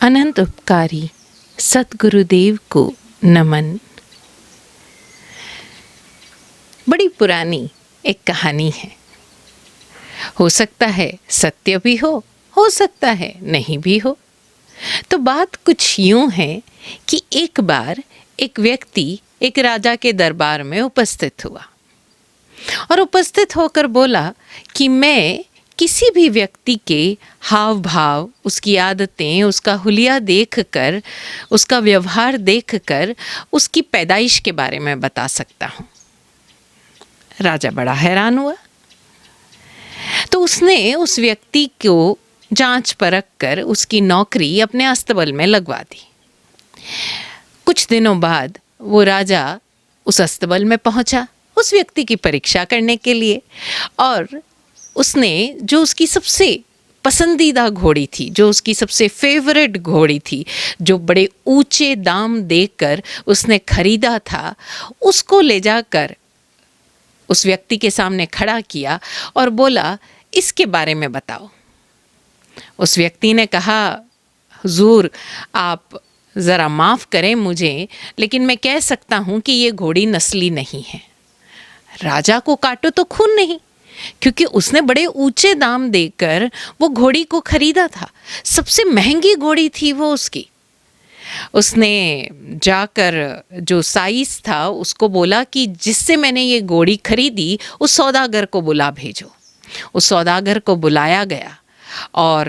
अनंत उपकारी सतगुरुदेव को नमन। बड़ी पुरानी एक कहानी है। हो सकता है सत्य भी हो सकता है नहीं भी हो। तो बात कुछ यूं है कि एक बार एक व्यक्ति एक राजा के दरबार में उपस्थित हुआ और उपस्थित होकर बोला कि मैं किसी भी व्यक्ति के हाव भाव, उसकी आदतें, उसका हुलिया देखकर, उसका व्यवहार देखकर उसकी पैदाइश के बारे में बता सकता हूँ। राजा बड़ा हैरान हुआ। तो उसने उस व्यक्ति को जांच परख कर उसकी नौकरी अपने अस्तबल में लगवा दी। कुछ दिनों बाद वो राजा उस अस्तबल में पहुंचा उस व्यक्ति की परीक्षा करने के लिए, और उसने जो उसकी सबसे पसंदीदा घोड़ी थी, जो उसकी सबसे फेवरेट घोड़ी थी, जो बड़े ऊंचे दाम देकर उसने खरीदा था, उसको ले जाकर उस व्यक्ति के सामने खड़ा किया और बोला, इसके बारे में बताओ। उस व्यक्ति ने कहा, हुजूर आप ज़रा माफ़ करें मुझे, लेकिन मैं कह सकता हूँ कि ये घोड़ी नस्ली नहीं है। राजा को काटो तो खून नहीं, क्योंकि उसने बड़े ऊंचे दाम देकर वो घोड़ी को खरीदा था। सबसे महंगी घोड़ी थी वो उसकी। उसने जाकर जो साइस था उसको बोला कि जिससे मैंने ये घोड़ी खरीदी उस सौदागर को बुला भेजो। उस सौदागर को बुलाया गया और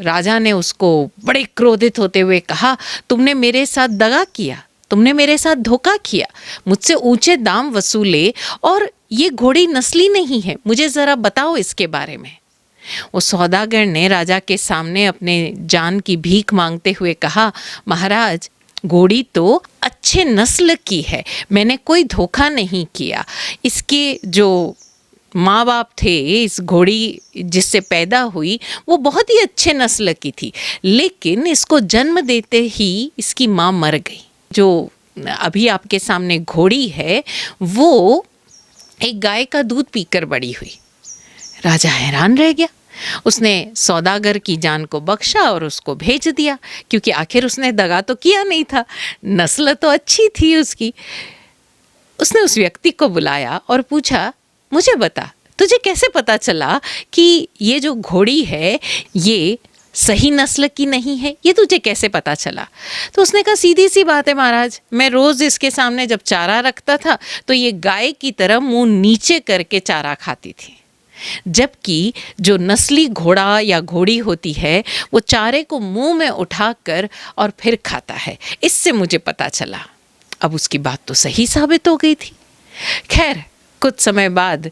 राजा ने उसको बड़े क्रोधित होते हुए कहा, तुमने मेरे साथ दगा किया, तुमने मेरे साथ धोखा किया, मुझसे ऊंचे दाम वसूले और ये घोड़ी नस्ली नहीं है, मुझे ज़रा बताओ इसके बारे में। वो सौदागर ने राजा के सामने अपने जान की भीख मांगते हुए कहा, महाराज घोड़ी तो अच्छे नस्ल की है, मैंने कोई धोखा नहीं किया। इसके जो माँ बाप थे, इस घोड़ी जिससे पैदा हुई वो बहुत ही अच्छे नस्ल की थी, लेकिन इसको जन्म देते ही इसकी माँ मर गई। जो अभी आपके सामने घोड़ी है वो एक गाय का दूध पीकर बड़ी हुई। राजा हैरान रह गया। उसने सौदागर की जान को बख्शा और उसको भेज दिया, क्योंकि आखिर उसने दगा तो किया नहीं था, नस्ल तो अच्छी थी उसकी। उसने उस व्यक्ति को बुलाया और पूछा, मुझे बता, तुझे कैसे पता चला कि ये जो घोड़ी है ये सही नस्ल की नहीं है, ये तुझे कैसे पता चला? तो उसने कहा, सीधी सी बात है महाराज, मैं रोज़ इसके सामने जब चारा रखता था तो ये गाय की तरह मुंह नीचे करके चारा खाती थी, जबकि जो नस्ली घोड़ा या घोड़ी होती है वो चारे को मुंह में उठाकर और फिर खाता है, इससे मुझे पता चला। अब उसकी बात तो सही साबित हो गई थी। खैर, कुछ समय बाद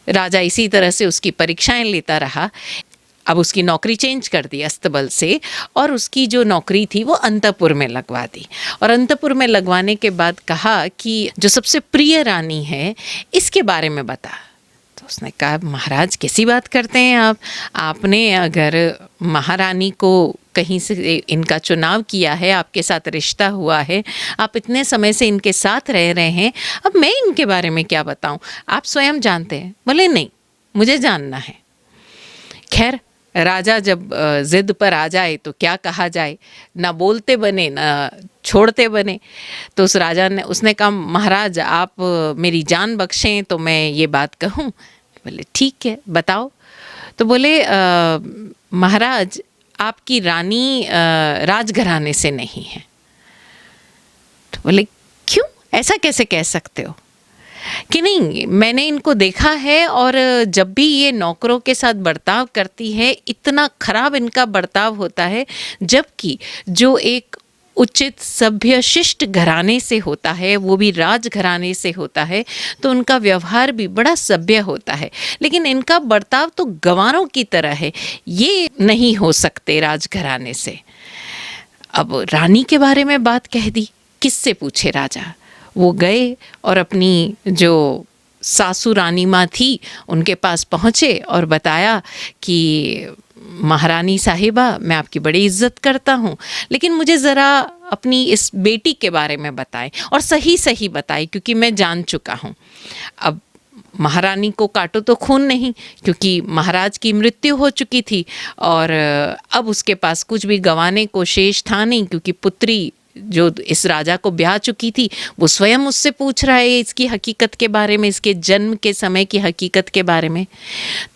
राजा इसी तरह से उसकी परीक्षाएं लेता रहा। अब उसकी नौकरी चेंज कर दी अस्तबल से, और उसकी जो नौकरी थी वो अंतपुर में लगवा दी। और अंतपुर में लगवाने के बाद कहा कि जो सबसे प्रिय रानी है इसके बारे में बता। तो उसने कहा, महाराज कैसी बात करते हैं आप? आपने अगर महारानी को कहीं से इनका चुनाव किया है, आपके साथ रिश्ता हुआ है, आप इतने समय से इनके साथ रह रहे हैं, अब मैं इनके बारे में क्या बताऊं? आप स्वयं जानते हैं। बोले, नहीं, मुझे जानना है। खैर, राजा जब ज़िद पर आ जाए तो क्या कहा जाए, ना बोलते बने ना छोड़ते बने। तो उस राजा ने उसने कहा, महाराज आप मेरी जान बख्शें तो मैं ये बात कहूँ। बोले, ठीक है बताओ। तो बोले, महाराज आपकी रानी राजघराने से नहीं है। तो बोले, क्यों, ऐसा कैसे कह सकते हो? कि नहीं, मैंने इनको देखा है और जब भी ये नौकरों के साथ बर्ताव करती है इतना खराब इनका बर्ताव होता है, जबकि जो एक उचित सभ्य शिष्ट घराने से होता है, वो भी राजघराने से होता है, तो उनका व्यवहार भी बड़ा सभ्य होता है, लेकिन इनका बर्ताव तो गंवारों की तरह है, ये नहीं हो सकते राजघराने से। अब रानी के बारे में बात कह दी, किससे पूछे राजा? वो गए और अपनी जो सासू रानी माँ थी उनके पास पहुँचे और बताया कि महारानी साहिबा, मैं आपकी बड़ी इज्जत करता हूँ, लेकिन मुझे ज़रा अपनी इस बेटी के बारे में बताएं, और सही सही बताएं, क्योंकि मैं जान चुका हूँ। अब महारानी को काटो तो खून नहीं, क्योंकि महाराज की मृत्यु हो चुकी थी और अब उसके पास कुछ भी गंवाने को शेष था नहीं, क्योंकि पुत्री जो इस राजा को ब्याह चुकी थी वो स्वयं उससे पूछ रहा है इसकी हकीकत के बारे में, इसके जन्म के समय की हकीकत के बारे में।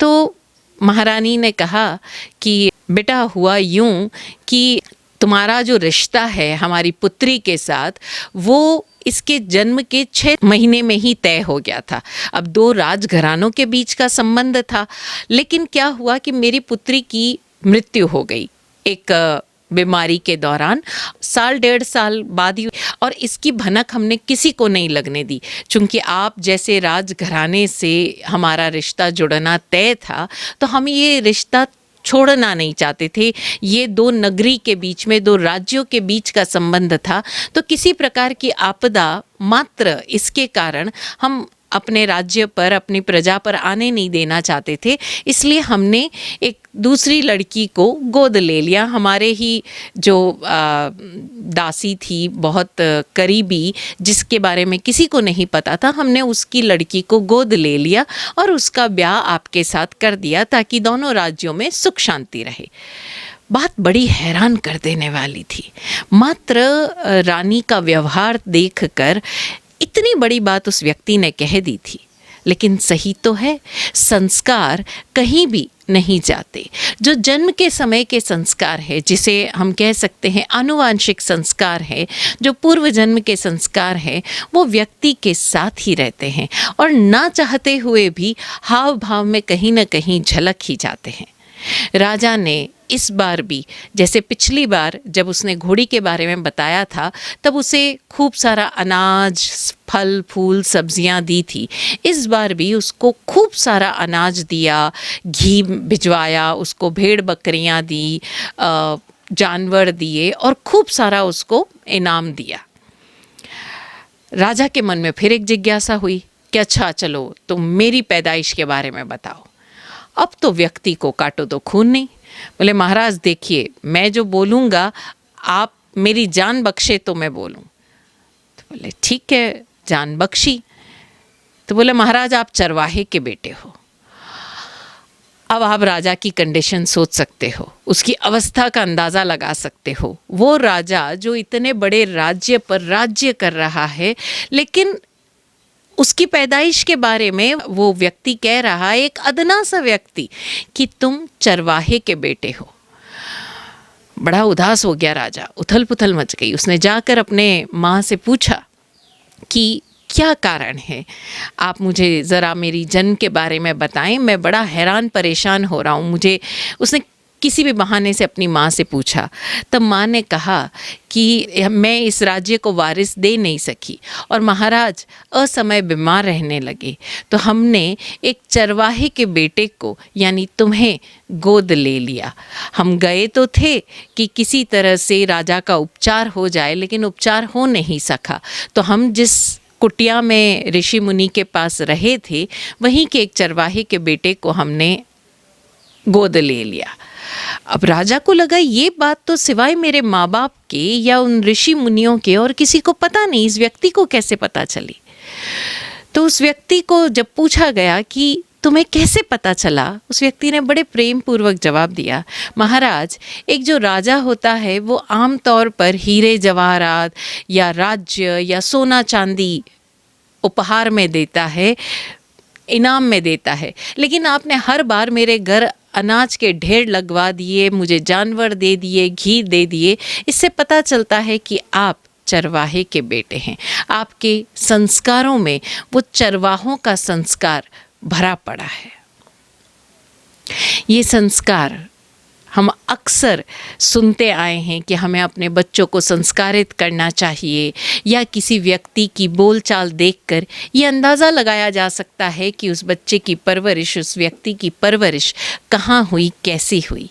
तो महारानी ने कहा कि बेटा हुआ यूं कि तुम्हारा जो रिश्ता है हमारी पुत्री के साथ वो इसके जन्म के 6 महीने में ही तय हो गया था। अब 2 राजघरानों के बीच का संबंध था, लेकिन क्या हुआ कि मेरी पुत्री की मृत्यु हो गई एक बीमारी के दौरान, 1.5 साल बाद ही, और इसकी भनक हमने किसी को नहीं लगने दी। चूँकि आप जैसे राजघराने से हमारा रिश्ता जुड़ना तय था, तो हम ये रिश्ता छोड़ना नहीं चाहते थे। ये 2 नगरी के बीच में, 2 राज्यों के बीच का संबंध था, तो किसी प्रकार की आपदा मात्र इसके कारण हम अपने राज्य पर, अपनी प्रजा पर आने नहीं देना चाहते थे। इसलिए हमने एक दूसरी लड़की को गोद ले लिया। हमारे ही जो दासी थी, बहुत करीबी, जिसके बारे में किसी को नहीं पता था, हमने उसकी लड़की को गोद ले लिया और उसका ब्याह आपके साथ कर दिया ताकि दोनों राज्यों में सुख शांति रहे। बात बड़ी हैरान कर देने वाली थी। मात्र रानी का व्यवहार देखकर इतनी बड़ी बात उस व्यक्ति ने कह दी थी। लेकिन सही तो है, संस्कार कहीं भी नहीं जाते। जो जन्म के समय के संस्कार है, जिसे हम कह सकते हैं आनुवांशिक संस्कार है, जो पूर्व जन्म के संस्कार है, वो व्यक्ति के साथ ही रहते हैं और ना चाहते हुए भी हाव भाव में कहीं ना कहीं झलक ही जाते हैं। राजा ने इस बार भी, जैसे पिछली बार जब उसने घोड़ी के बारे में बताया था, तब उसे खूब सारा अनाज, फल फूल, सब्जियां दी थी। इस बार भी उसको खूब सारा अनाज दिया, घी भिजवाया, उसको भेड़ बकरियां दी, जानवर दिए और खूब सारा उसको इनाम दिया। राजा के मन में फिर एक जिज्ञासा हुई कि अच्छा चलो तुम मेरी पैदाइश के बारे में बताओ। अब तो व्यक्ति को काटो तो खून नहीं। बोले महाराज देखिए, मैं जो बोलूँगा आप मेरी जान बख्शे तो मैं बोलूँ। तो बोले ठीक है, जान बख्शी। तो बोले महाराज आप चरवाहे के बेटे हो। अब आप राजा की कंडीशन सोच सकते हो, उसकी अवस्था का अंदाज़ा लगा सकते हो। वो राजा जो इतने बड़े राज्य पर राज्य कर रहा है, लेकिन उसकी पैदाइश के बारे में वो व्यक्ति कह रहा है, एक अदना सा व्यक्ति, कि तुम चरवाहे के बेटे हो। बड़ा उदास हो गया राजा, उथल पुथल मच गई। उसने जाकर अपने माँ से पूछा कि क्या कारण है, आप मुझे ज़रा मेरी जन्म के बारे में बताएं, मैं बड़ा हैरान परेशान हो रहा हूँ मुझे। उसने किसी भी बहाने से अपनी माँ से पूछा। तब माँ ने कहा कि मैं इस राज्य को वारिस दे नहीं सकी और महाराज असमय बीमार रहने लगे, तो हमने एक चरवाहे के बेटे को यानी तुम्हें गोद ले लिया। हम गए तो थे कि किसी तरह से राजा का उपचार हो जाए, लेकिन उपचार हो नहीं सका। तो हम जिस कुटिया में ऋषि मुनि के पास रहे थे, वहीं के एक चरवाहे के बेटे को हमने गोद ले लिया। अब राजा को लगा ये बात तो सिवाय मेरे माँ बाप के या उन ऋषि मुनियों के और किसी को पता नहीं, इस व्यक्ति को कैसे पता चली। तो उस व्यक्ति को जब पूछा गया कि तुम्हें कैसे पता चला, उस व्यक्ति ने बड़े प्रेम पूर्वक जवाब दिया, महाराज एक जो राजा होता है वो आम तौर पर हीरे जवाहरात या राज्य या सोना चांदी उपहार में देता है, इनाम में देता है, लेकिन आपने हर बार मेरे घर अनाज के ढेर लगवा दिए, मुझे जानवर दे दिए, घी दे दिए। इससे पता चलता है कि आप चरवाहे के बेटे हैं। आपके संस्कारों में वो चरवाहों का संस्कार भरा पड़ा है। ये संस्कार हम अक्सर सुनते आए हैं कि हमें अपने बच्चों को संस्कारित करना चाहिए, या किसी व्यक्ति की बोलचाल देखकर ये अंदाज़ा लगाया जा सकता है कि उस बच्चे की परवरिश, उस व्यक्ति की परवरिश कहाँ हुई, कैसी हुई।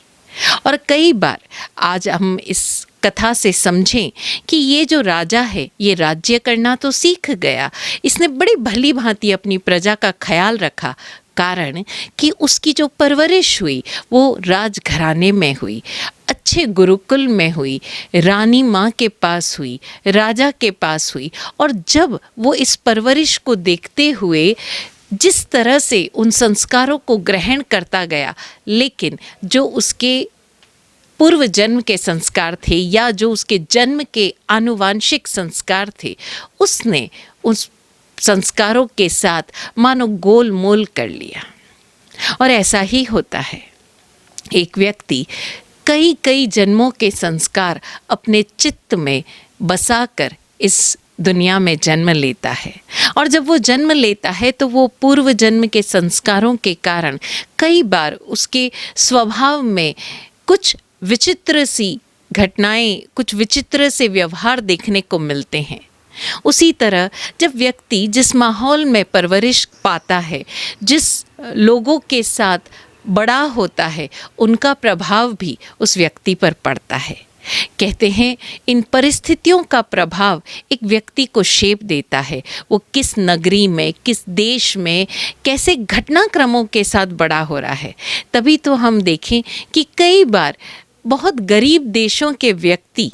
और कई बार आज हम इस कथा से समझें कि ये जो राजा है ये राज्य करना तो सीख गया, इसने बड़ी भली भांति अपनी प्रजा का ख्याल रखा, कारण कि उसकी जो परवरिश हुई वो राजघराने में हुई, अच्छे गुरुकुल में हुई, रानी माँ के पास हुई, राजा के पास हुई। और जब वो इस परवरिश को देखते हुए जिस तरह से उन संस्कारों को ग्रहण करता गया, लेकिन जो उसके पूर्व जन्म के संस्कार थे या जो उसके जन्म के आनुवांशिक संस्कार थे, उसने उस संस्कारों के साथ मानो गोलमोल कर लिया। और ऐसा ही होता है, एक व्यक्ति कई कई जन्मों के संस्कार अपने चित्त में बसाकर इस दुनिया में जन्म लेता है। और जब वो जन्म लेता है तो वो पूर्व जन्म के संस्कारों के कारण कई बार उसके स्वभाव में कुछ विचित्र सी घटनाएं, कुछ विचित्र से व्यवहार देखने को मिलते हैं। उसी तरह जब व्यक्ति जिस माहौल में परवरिश पाता है, जिस लोगों के साथ बड़ा होता है, उनका प्रभाव भी उस व्यक्ति पर पड़ता है। कहते हैं इन परिस्थितियों का प्रभाव एक व्यक्ति को शेप देता है। वो किस नगरी में, किस देश में, कैसे घटनाक्रमों के साथ बड़ा हो रहा है। तभी तो हम देखें कि कई बार बहुत गरीब देशों के व्यक्ति,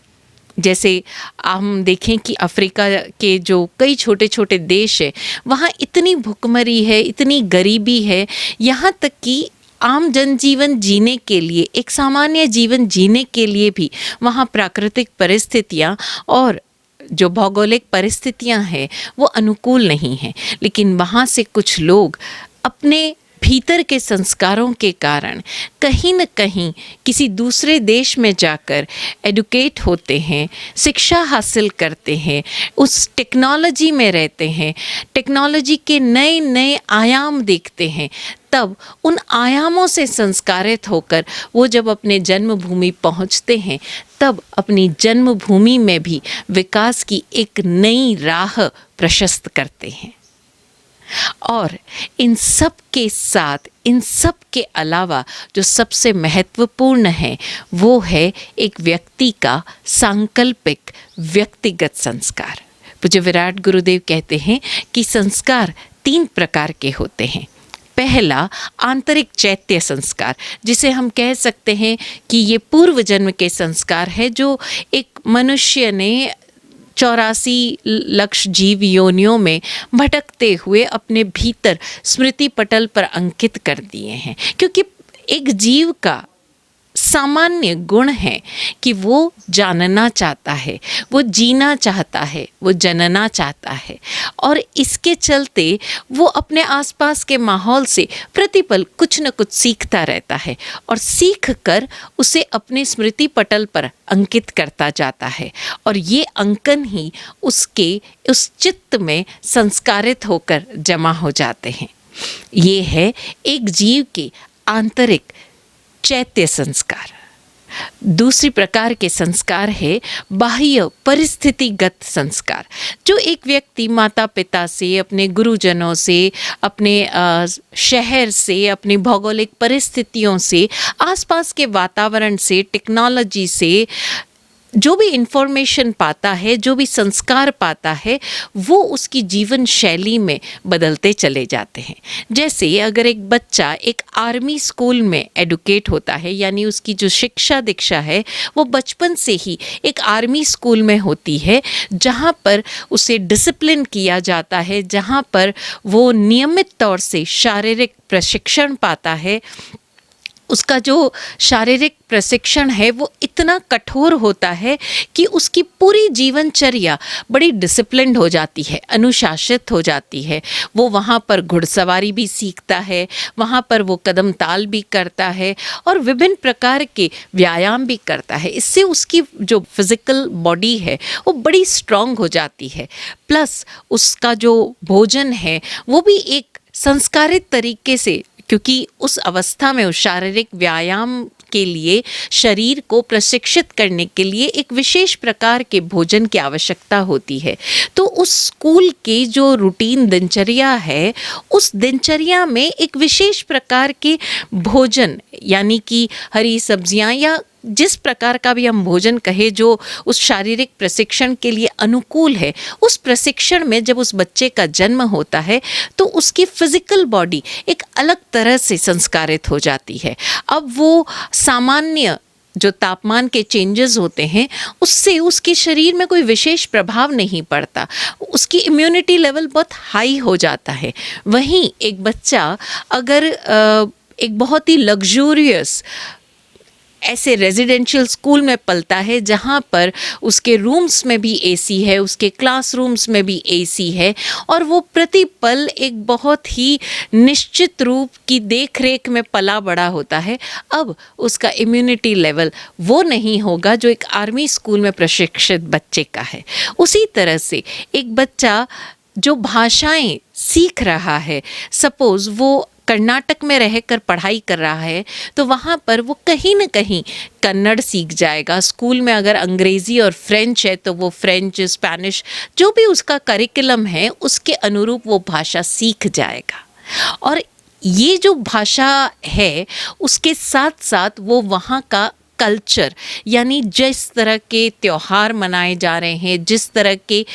जैसे हम देखें कि अफ्रीका के जो कई छोटे छोटे देश हैं, वहाँ इतनी भुखमरी है, इतनी गरीबी है, यहाँ तक कि आम जनजीवन जीने के लिए, एक सामान्य जीवन जीने के लिए भी वहाँ प्राकृतिक परिस्थितियाँ और जो भौगोलिक परिस्थितियाँ हैं वो अनुकूल नहीं हैं। लेकिन वहाँ से कुछ लोग अपने भीतर के संस्कारों के कारण कहीं न कहीं किसी दूसरे देश में जाकर एडुकेट होते हैं, शिक्षा हासिल करते हैं, उस टेक्नोलॉजी में रहते हैं, टेक्नोलॉजी के नए नए आयाम देखते हैं। तब उन आयामों से संस्कारित होकर वो जब अपने जन्मभूमि पहुंचते हैं, तब अपनी जन्मभूमि में भी विकास की एक नई राह प्रशस्त करते हैं। और इन सब के साथ, इन सब के अलावा जो सबसे महत्वपूर्ण है वो है एक व्यक्ति का सांकल्पिक व्यक्तिगत संस्कार। पूज्य विराट गुरुदेव कहते हैं कि संस्कार 3 प्रकार के होते हैं। पहला आंतरिक चैत्य संस्कार, जिसे हम कह सकते हैं कि ये पूर्व जन्म के संस्कार है जो एक मनुष्य ने 84 लक्ष जीव योनियों में भटकते हुए अपने भीतर स्मृति पटल पर अंकित कर दिए हैं। क्योंकि एक जीव का सामान्य गुण है कि वो जानना चाहता है, वो जीना चाहता है, वो जनना चाहता है, और इसके चलते वो अपने आसपास के माहौल से प्रतिपल कुछ न कुछ सीखता रहता है और सीख कर उसे अपने स्मृति पटल पर अंकित करता जाता है। और ये अंकन ही उसके उस चित्त में संस्कारित होकर जमा हो जाते हैं। ये है एक जीव के आंतरिक चैत्य संस्कार। दूसरी प्रकार के संस्कार है बाह्य परिस्थितिगत संस्कार, जो एक व्यक्ति माता पिता से, अपने गुरुजनों से, अपने शहर से, अपनी भौगोलिक परिस्थितियों से, आसपास के वातावरण से, टेक्नोलॉजी से जो भी इंफॉर्मेशन पाता है, जो भी संस्कार पाता है, वो उसकी जीवन शैली में बदलते चले जाते हैं। जैसे अगर एक बच्चा एक आर्मी स्कूल में एडुकेट होता है, यानी उसकी जो शिक्षा दीक्षा है वो बचपन से ही एक आर्मी स्कूल में होती है, जहाँ पर उसे डिसिप्लिन किया जाता है, जहाँ पर वो नियमित तौर से शारीरिक प्रशिक्षण पाता है। उसका जो शारीरिक प्रशिक्षण है वो इतना कठोर होता है कि उसकी पूरी जीवनचर्या बड़ी डिसिप्लिन्ड हो जाती है, अनुशासित हो जाती है। वो वहाँ पर घुड़सवारी भी सीखता है, वहाँ पर वो कदम ताल भी करता है और विभिन्न प्रकार के व्यायाम भी करता है। इससे उसकी जो फिज़िकल बॉडी है वो बड़ी स्ट्रॉन्ग हो जाती है। प्लस उसका जो भोजन है वो भी एक संस्कारित तरीके से, क्योंकि उस अवस्था में उस शारीरिक व्यायाम के लिए शरीर को प्रशिक्षित करने के लिए एक विशेष प्रकार के भोजन की आवश्यकता होती है। तो उस स्कूल के जो रूटीन दिनचर्या है, उस दिनचर्या में एक विशेष प्रकार के भोजन, यानी कि हरी सब्जियां या जिस प्रकार का भी हम भोजन कहे जो उस शारीरिक प्रशिक्षण के लिए अनुकूल है, उस प्रशिक्षण में जब उस बच्चे का जन्म होता है तो उसकी फिजिकल बॉडी एक अलग तरह से संस्कारित हो जाती है। अब वो सामान्य जो तापमान के चेंजेस होते हैं उससे उसके शरीर में कोई विशेष प्रभाव नहीं पड़ता, उसकी इम्यूनिटी लेवल बहुत हाई हो जाता है। वहीं एक बच्चा अगर एक बहुत ही लग्जूरियस ऐसे रेजिडेंशियल स्कूल में पलता है जहाँ पर उसके रूम्स में भी एसी है, उसके क्लासरूम्स में भी एसी है, और वो प्रतिपल एक बहुत ही निश्चित रूप की देखरेख में पला बड़ा होता है, अब उसका इम्यूनिटी लेवल वो नहीं होगा जो एक आर्मी स्कूल में प्रशिक्षित बच्चे का है। उसी तरह से एक बच्चा जो भाषाएं सीख रहा है, सपोज़ वो कर्नाटक में रहकर पढ़ाई कर रहा है तो वहाँ पर वो कहीं न कहीं कन्नड़ सीख जाएगा। स्कूल में अगर अंग्रेज़ी और फ्रेंच है तो वो फ्रेंच, स्पेनिश, जो भी उसका करिकुलम है उसके अनुरूप वो भाषा सीख जाएगा। और ये जो भाषा है उसके साथ साथ वो वहाँ का कल्चर, यानी जिस तरह के त्यौहार मनाए जा रहे हैं, जिस तरह के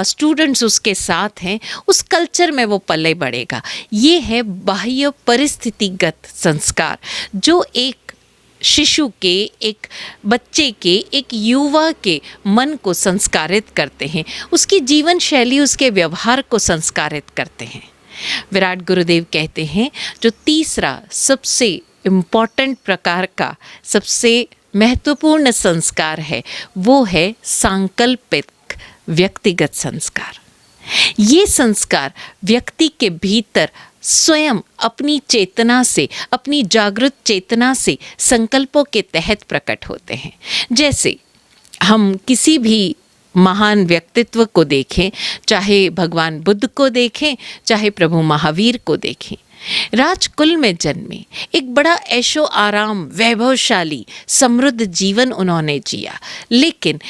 स्टूडेंट्स उसके साथ हैं, उस कल्चर में वो पले बढ़ेगा। ये है बाह्य परिस्थितिगत संस्कार जो एक शिशु के, एक बच्चे के, एक युवा के मन को संस्कारित करते हैं, उसकी जीवन शैली, उसके व्यवहार को संस्कारित करते हैं। विराट गुरुदेव कहते हैं जो तीसरा सबसे इम्पॉर्टेंट प्रकार का, सबसे महत्वपूर्ण संस्कार है वो है सांकल्पिक व्यक्तिगत संस्कार। ये संस्कार व्यक्ति के भीतर स्वयं अपनी चेतना से, अपनी जागृत चेतना से संकल्पों के तहत प्रकट होते हैं। जैसे हम किसी भी महान व्यक्तित्व को देखें, चाहे भगवान बुद्ध को देखें, चाहे प्रभु महावीर को देखें, राजकुल में जन्मे, एक ऐशो ऐशो आराम, वैभवशाली, समृद्ध जीवन उन्होंने जिया, लेकिन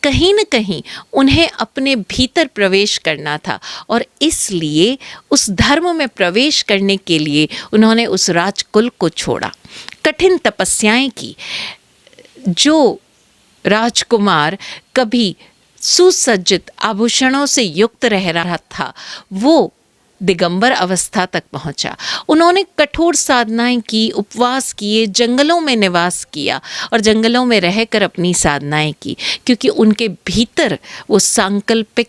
कहीं न कहीं उन्हें अपने भीतर प्रवेश करना था और इसलिए उस धर्म में प्रवेश करने के लिए उन्होंने उस राजकुल को छोड़ा, कठिन तपस्याएं की। जो राजकुमार कभी सुसज्जित आभूषणों से युक्त रह रहा था वो दिगंबर अवस्था तक पहुंचा। उन्होंने कठोर साधनाएं की, उपवास किए, जंगलों में निवास किया और जंगलों में रहकर अपनी साधनाएं की, क्योंकि उनके भीतर वो संकल्प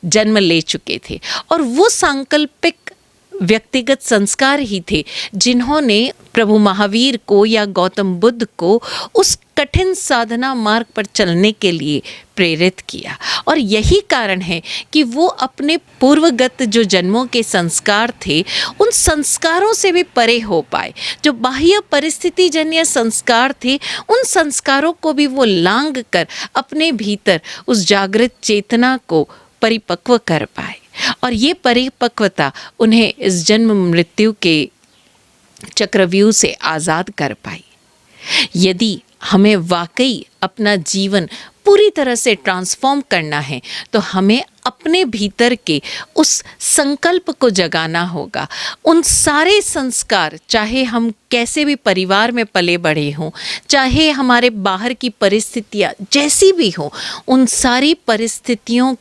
जन्म ले चुके थे। और वो सांकल्पिक व्यक्तिगत संस्कार ही थे जिन्होंने प्रभु महावीर को या गौतम बुद्ध को उस कठिन साधना मार्ग पर चलने के लिए प्रेरित किया। और यही कारण है कि वो अपने पूर्वगत जो जन्मों के संस्कार थे उन संस्कारों से भी परे हो पाए। जो बाह्य परिस्थिति जन्य संस्कार थे उन संस्कारों को भी वो लांघ कर अपने भीतर उस जागृत चेतना को परिपक्व कर पाए। और ये परिपक्वता उन्हें इस जन्म मृत्यु के चक्रव्यूह से आज़ाद कर पाई। यदि हमें वाकई अपना जीवन पूरी तरह से ट्रांसफॉर्म करना है तो हमें अपने भीतर के उस संकल्प को जगाना होगा। उन सारे संस्कार, चाहे हम कैसे भी परिवार में पले बढ़े हों, चाहे हमारे बाहर की परिस्थितियाँ जैसी भी हों, उन सारी परिस्थितियों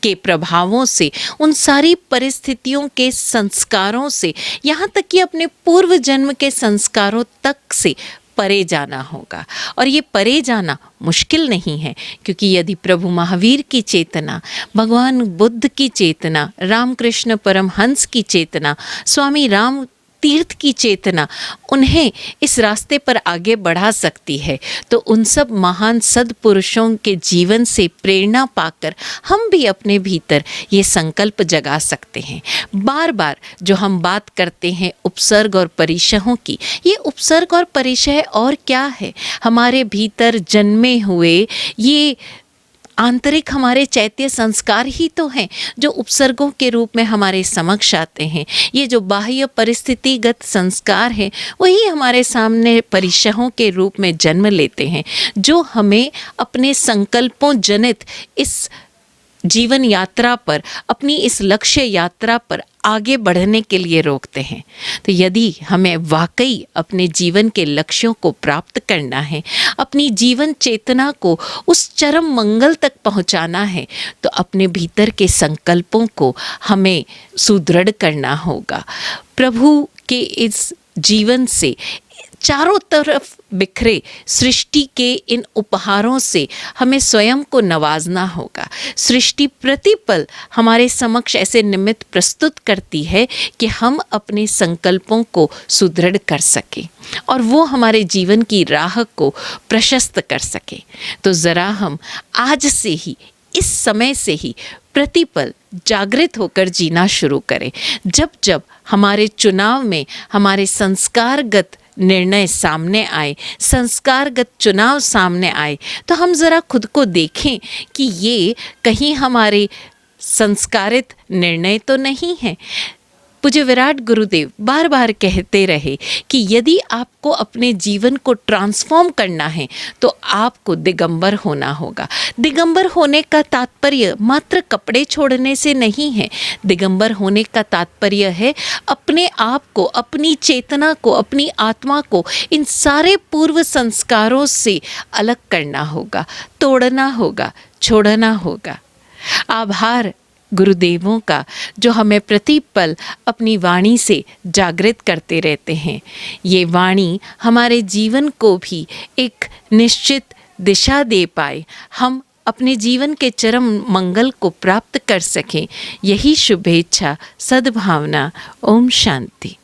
के प्रभावों से, उन सारी परिस्थितियों के संस्कारों से, यहाँ तक कि अपने पूर्व जन्म के संस्कारों तक से परे जाना होगा। और ये परे जाना मुश्किल नहीं है, क्योंकि यदि प्रभु महावीर की चेतना, भगवान बुद्ध की चेतना, रामकृष्ण परमहंस की चेतना, स्वामी राम तीर्थ की चेतना उन्हें इस रास्ते पर आगे बढ़ा सकती है, तो उन सब महान सद्पुरुषों के जीवन से प्रेरणा पाकर हम भी अपने भीतर ये संकल्प जगा सकते हैं। बार बार जो हम बात करते हैं उपसर्ग और परिशहों की, ये उपसर्ग और परिशह और क्या है? हमारे भीतर जन्मे हुए ये आंतरिक हमारे चैत्य संस्कार ही तो हैं जो उपसर्गों के रूप में हमारे समक्ष आते हैं। ये जो बाह्य परिस्थितिगत संस्कार हैं वही हमारे सामने परिशहों के रूप में जन्म लेते हैं, जो हमें अपने संकल्पों जनित इस जीवन यात्रा पर, अपनी इस लक्ष्य यात्रा पर आगे बढ़ने के लिए रोकते हैं। तो यदि हमें वाकई अपने जीवन के लक्ष्यों को प्राप्त करना है, अपनी जीवन चेतना को उस चरम मंगल तक पहुंचाना है, तो अपने भीतर के संकल्पों को हमें सुदृढ़ करना होगा। प्रभु के इस जीवन से चारों तरफ बिखरे सृष्टि के इन उपहारों से हमें स्वयं को नवाजना होगा। सृष्टि प्रतिपल हमारे समक्ष ऐसे निमित्त प्रस्तुत करती है कि हम अपने संकल्पों को सुदृढ़ कर सकें और वो हमारे जीवन की राह को प्रशस्त कर सके। तो ज़रा हम आज से ही, इस समय से ही प्रतिपल जागृत होकर जीना शुरू करें। जब जब हमारे चुनाव में हमारे संस्कारगत निर्णय सामने आए, संस्कारगत चुनाव सामने आए, तो हम ज़रा खुद को देखें कि ये कहीं हमारे संस्कारित निर्णय तो नहीं है। पूज्य विराट गुरुदेव बार बार कहते रहे कि यदि आपको अपने जीवन को ट्रांसफॉर्म करना है तो आपको दिगंबर होना होगा। दिगंबर होने का तात्पर्य मात्र कपड़े छोड़ने से नहीं है। दिगंबर होने का तात्पर्य है अपने आप को, अपनी चेतना को, अपनी आत्मा को इन सारे पूर्व संस्कारों से अलग करना होगा, तोड़ना होगा, छोड़ना होगा। आभार गुरुदेवों का जो हमें प्रतिपल अपनी वाणी से जागृत करते रहते हैं। ये वाणी हमारे जीवन को भी एक निश्चित दिशा दे पाए, हम अपने जीवन के चरम मंगल को प्राप्त कर सकें। यही शुभेच्छा, सद्भावना। ओम शांति।